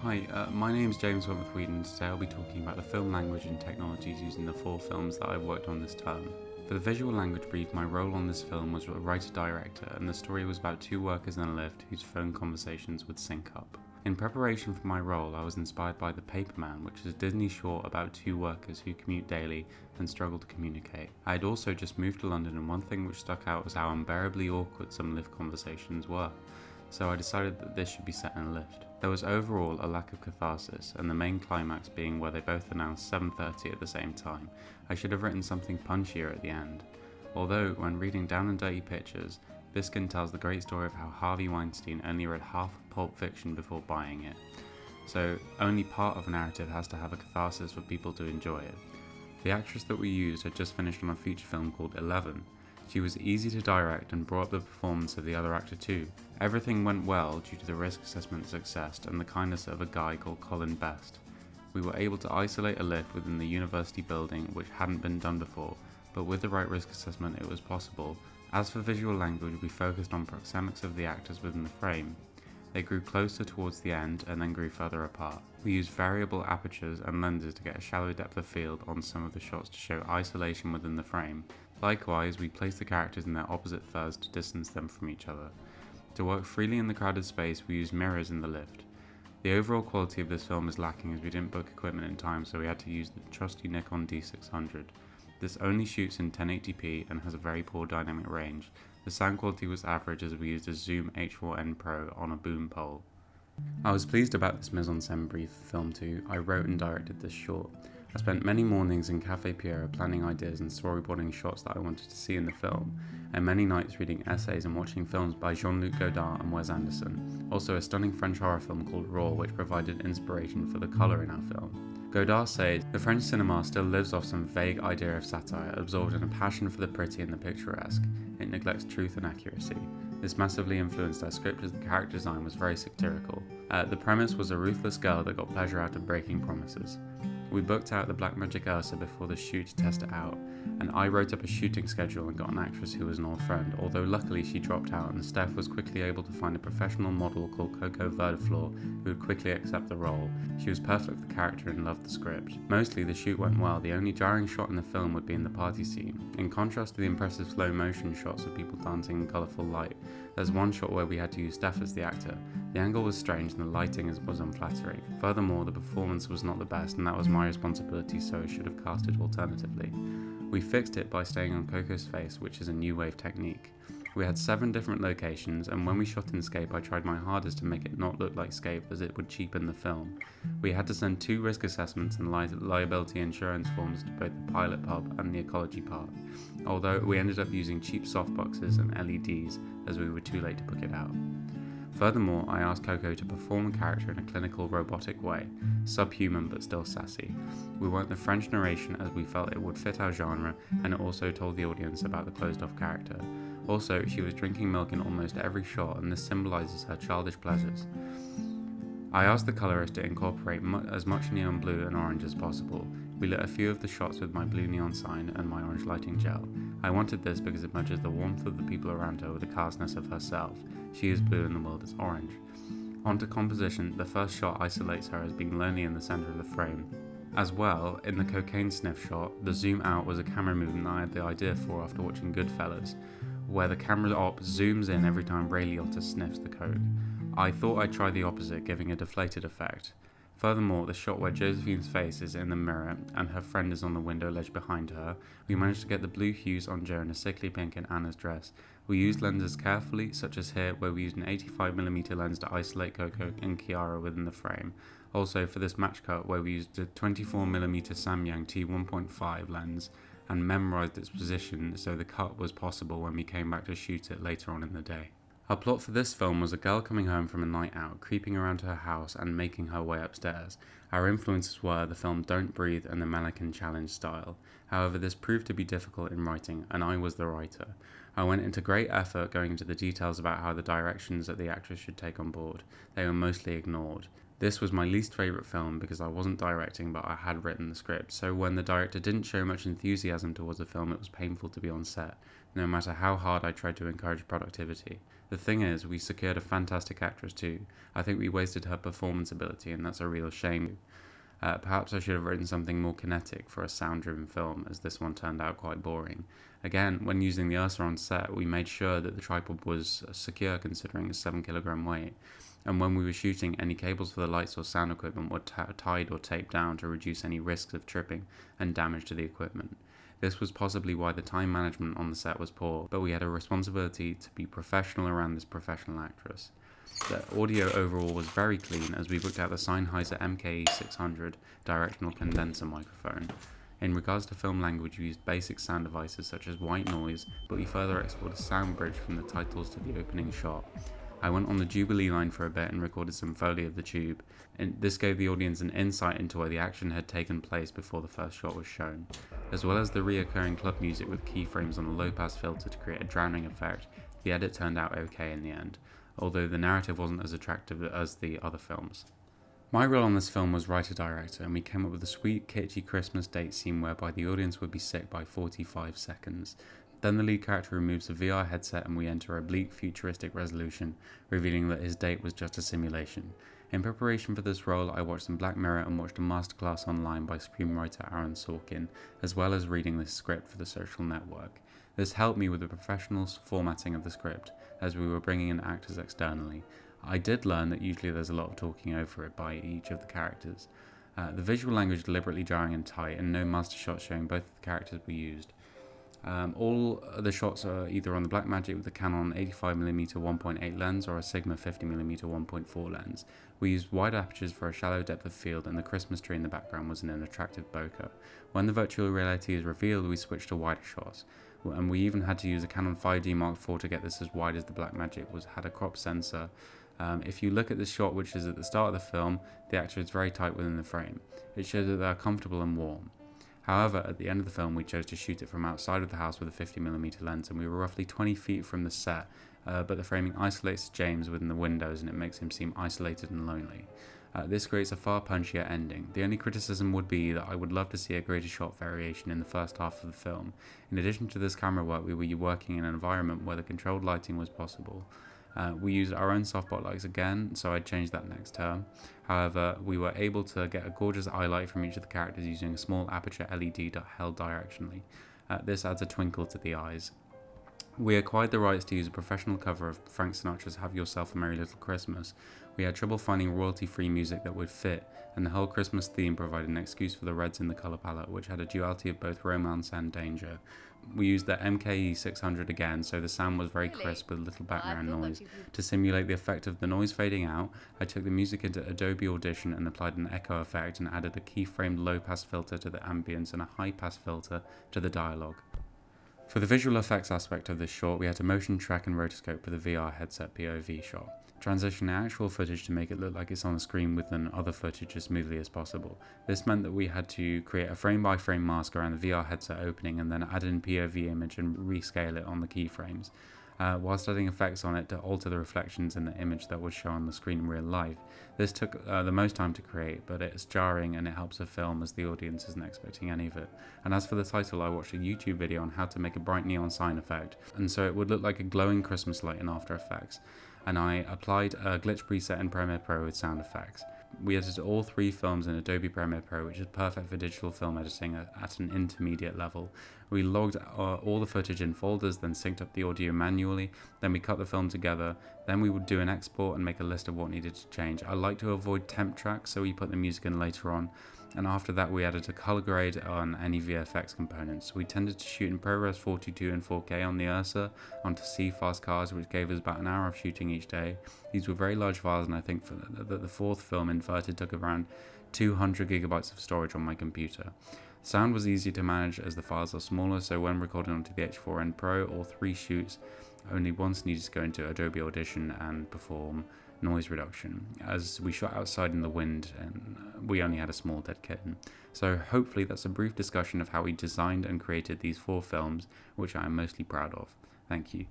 Hi, my name is James Wentworth-Weedon. Today I'll be talking about the film language and technologies used in the 4 films that I've worked on this term. For the visual language brief, my role on this film was a writer-director, and the story was about 2 workers in a lift whose phone conversations would sync up. In preparation for my role, I was inspired by The Paperman, which is a Disney short about 2 workers who commute daily and struggle to communicate. I had also just moved to London, and one thing which stuck out was how unbearably awkward some lift conversations were. So I decided that this should be set in a lift. There was overall a lack of catharsis, and the main climax being where they both announced 7:30 at the same time. I should have written something punchier at the end. Although, when reading Down and Dirty Pictures, Biskin tells the great story of how Harvey Weinstein only read half of Pulp Fiction before buying it. So, only part of a narrative has to have a catharsis for people to enjoy it. The actress that we used had just finished on a feature film called 11. She was easy to direct and brought up the performance of the other actor too. Everything went well due to the risk assessment success and the kindness of a guy called Colin Best. We were able to isolate a lift within the university building, which hadn't been done before, but with the right risk assessment it was possible. As for visual language, we focused on proxemics of the actors within the frame. They grew closer towards the end and then grew further apart. We used variable apertures and lenses to get a shallow depth of field on some of the shots to show isolation within the frame. Likewise, we placed the characters in their opposite thirds to distance them from each other. To work freely in the crowded space, we used mirrors in the lift. The overall quality of this film is lacking as we didn't book equipment in time, so we had to use the trusty Nikon D600. This only shoots in 1080p and has a very poor dynamic range. The sound quality was average as we used a Zoom H4n Pro on a boom pole. I was pleased about this mise-en-scène brief for film 2. I wrote and directed this short. I spent many mornings in Café Pierre planning ideas and storyboarding shots that I wanted to see in the film, and many nights reading essays and watching films by Jean-Luc Godard and Wes Anderson. Also a stunning French horror film called Raw, which provided inspiration for the colour in our film. Godard said, "The French cinema still lives off some vague idea of satire, absorbed in a passion for the pretty and the picturesque. It neglects truth and accuracy. This massively influenced our script as the character design was very satirical. The premise was a ruthless girl that got pleasure out of breaking promises. We booked out the Blackmagic Ursa before the shoot to test it out, and I wrote up a shooting schedule and got an actress who was an old friend, although luckily she dropped out and Steph was quickly able to find a professional model called Coco Verdeflor who would quickly accept the role. She was perfect for the character and loved the script. Mostly the shoot went well. The only jarring shot in the film would be in the party scene. In contrast to the impressive slow motion shots of people dancing in colourful light, there's one shot where we had to use Steph as the actor. The angle was strange and the lighting was unflattering. Furthermore, the performance was not the best and that was my responsibility, so I should have cast it alternatively. We fixed it by staying on Coco's face, which is a new wave technique. We had 7 different locations, and when we shot in Scape I tried my hardest to make it not look like Scape as it would cheapen the film. We had to send 2 risk assessments and liability insurance forms to both the pilot pub and the ecology park, although we ended up using cheap softboxes and LEDs as we were too late to book it out. Furthermore, I asked Coco to perform a character in a clinical, robotic way, subhuman but still sassy. We went the French narration as we felt it would fit our genre, and it also told the audience about the closed-off character. Also, she was drinking milk in almost every shot, and this symbolises her childish pleasures. I asked the colourist to incorporate as much neon blue and orange as possible. We lit a few of the shots with my blue neon sign and my orange lighting gel. I wanted this because it merges the warmth of the people around her with the callousness of herself. She is blue and the world is orange. Onto composition, the first shot isolates her as being lonely in the centre of the frame. As well, in the cocaine sniff shot, the zoom out was a camera movement I had the idea for after watching Goodfellas, where the camera op zooms in every time Ray Liotta sniffs the coke. I thought I'd try the opposite, giving a deflated effect. Furthermore, the shot where Josephine's face is in the mirror and her friend is on the window ledge behind her, we managed to get the blue hues on Jo and a sickly pink in Anna's dress. We used lenses carefully, such as here where we used an 85mm lens to isolate Coco and Kiara within the frame. Also for this match cut where we used a 24mm Samyang T1.5 lens and memorized its position so the cut was possible when we came back to shoot it later on in the day. Our plot for this film was a girl coming home from a night out, creeping around her house and making her way upstairs. Our influences were the film Don't Breathe and the Mannequin Challenge style. However, this proved to be difficult in writing, and I was the writer. I went into great effort going into the details about how the directions that the actress should take on board. They were mostly ignored. This was my least favourite film because I wasn't directing, but I had written the script, so when the director didn't show much enthusiasm towards the film, it was painful to be on set, no matter how hard I tried to encourage productivity. The thing is, we secured a fantastic actress too. I think we wasted her performance ability, and that's a real shame. Perhaps I should have written something more kinetic for a sound-driven film, as this one turned out quite boring. Again, when using the Ursa on set, we made sure that the tripod was secure considering its 7 kilogram weight, and when we were shooting, any cables for the lights or sound equipment were tied or taped down to reduce any risks of tripping and damage to the equipment. This was possibly why the time management on the set was poor, but we had a responsibility to be professional around this professional actress. The audio overall was very clean as we booked out the Sennheiser MKE600 directional condenser microphone. In regards to film language, we used basic sound devices such as white noise, but we further explored a sound bridge from the titles to the opening shot. I went on the Jubilee line for a bit and recorded some Foley of the tube, and this gave the audience an insight into where the action had taken place before the first shot was shown. As well as the reoccurring club music with keyframes on a low-pass filter to create a drowning effect, the edit turned out okay in the end, although the narrative wasn't as attractive as the other films. My role on this film was writer-director, and we came up with a sweet, kitschy Christmas date scene whereby the audience would be sick by 45 seconds. Then the lead character removes a VR headset and we enter a bleak futuristic resolution, revealing that his date was just a simulation. In preparation for this role, I watched some Black Mirror and watched a masterclass online by screenwriter Aaron Sorkin, as well as reading the script for The Social Network. This helped me with the professional formatting of the script, as we were bringing in actors externally. I did learn that usually there's a lot of talking over it by each of the characters. The visual language deliberately jarring and tight, and no master shots showing both of the characters were used. All the shots are either on the Blackmagic with the Canon 85mm 1.8 lens or a Sigma 50mm 1.4 lens. We used wide apertures for a shallow depth of field, and the Christmas tree in the background was in an attractive bokeh. When the virtual reality is revealed, we switched to wider shots, and we even had to use a Canon 5D Mark IV to get this as wide as the Blackmagic had a crop sensor. If you look at this shot, which is at the start of the film, the actor is very tight within the frame. It shows that they are comfortable and warm. However, at the end of the film, we chose to shoot it from outside of the house with a 50mm lens, and we were roughly 20 feet from the set, but the framing isolates James within the windows and it makes him seem isolated and lonely. This creates a far punchier ending. The only criticism would be that I would love to see a greater shot variation in the first half of the film. In addition to this camera work, we were working in an environment where the controlled lighting was possible. We used our own softbox lights again, so I changed that next term. However, we were able to get a gorgeous eye light from each of the characters using a small aperture LED held directionally. This adds a twinkle to the eyes. We acquired the rights to use a professional cover of Frank Sinatra's Have Yourself a Merry Little Christmas. We had trouble finding royalty-free music that would fit, and the whole Christmas theme provided an excuse for the reds in the colour palette, which had a duality of both romance and danger. We used the MKE600 again, so the sound was very crisp with little background noise. To simulate the effect of the noise fading out, I took the music into Adobe Audition and applied an echo effect and added a keyframed low-pass filter to the ambience and a high-pass filter to the dialogue. For the visual effects aspect of this short, we had to motion track and rotoscope for the VR headset POV shot, transitioning actual footage to make it look like it's on the screen within other footage as smoothly as possible. This meant that we had to create a frame-by-frame mask around the VR headset opening and then add in POV image and rescale it on the keyframes. Whilst adding effects on it to alter the reflections in the image that would show on the screen in real life. This took the most time to create, but it's jarring and it helps a film as the audience isn't expecting any of it. And as for the title, I watched a YouTube video on how to make a bright neon sign effect, and so it would look like a glowing Christmas light in After Effects. And I applied a glitch preset in Premiere Pro with sound effects. We edited all 3 films in Adobe Premiere Pro, which is perfect for digital film editing at an intermediate level. We logged all the footage in folders, then synced up the audio manually, then we cut the film together, then we would do an export and make a list of what needed to change. I like to avoid temp tracks, so we put the music in later on, and after that we added a color grade on any VFX components. We tended to shoot in ProRes 42 and 4K on the Ursa onto C-Fast cards, which gave us about an hour of shooting each day. These were very large files, and I think that the 4th film, Inverted, took around 200 gigabytes of storage on my computer. Sound was easy to manage as the files are smaller, so when recording onto the H4n Pro, all 3 shoots only once needed to go into Adobe Audition and perform noise reduction, as we shot outside in the wind and we only had a small dead kitten. So hopefully that's a brief discussion of how we designed and created these 4 films, which I am mostly proud of. Thank you.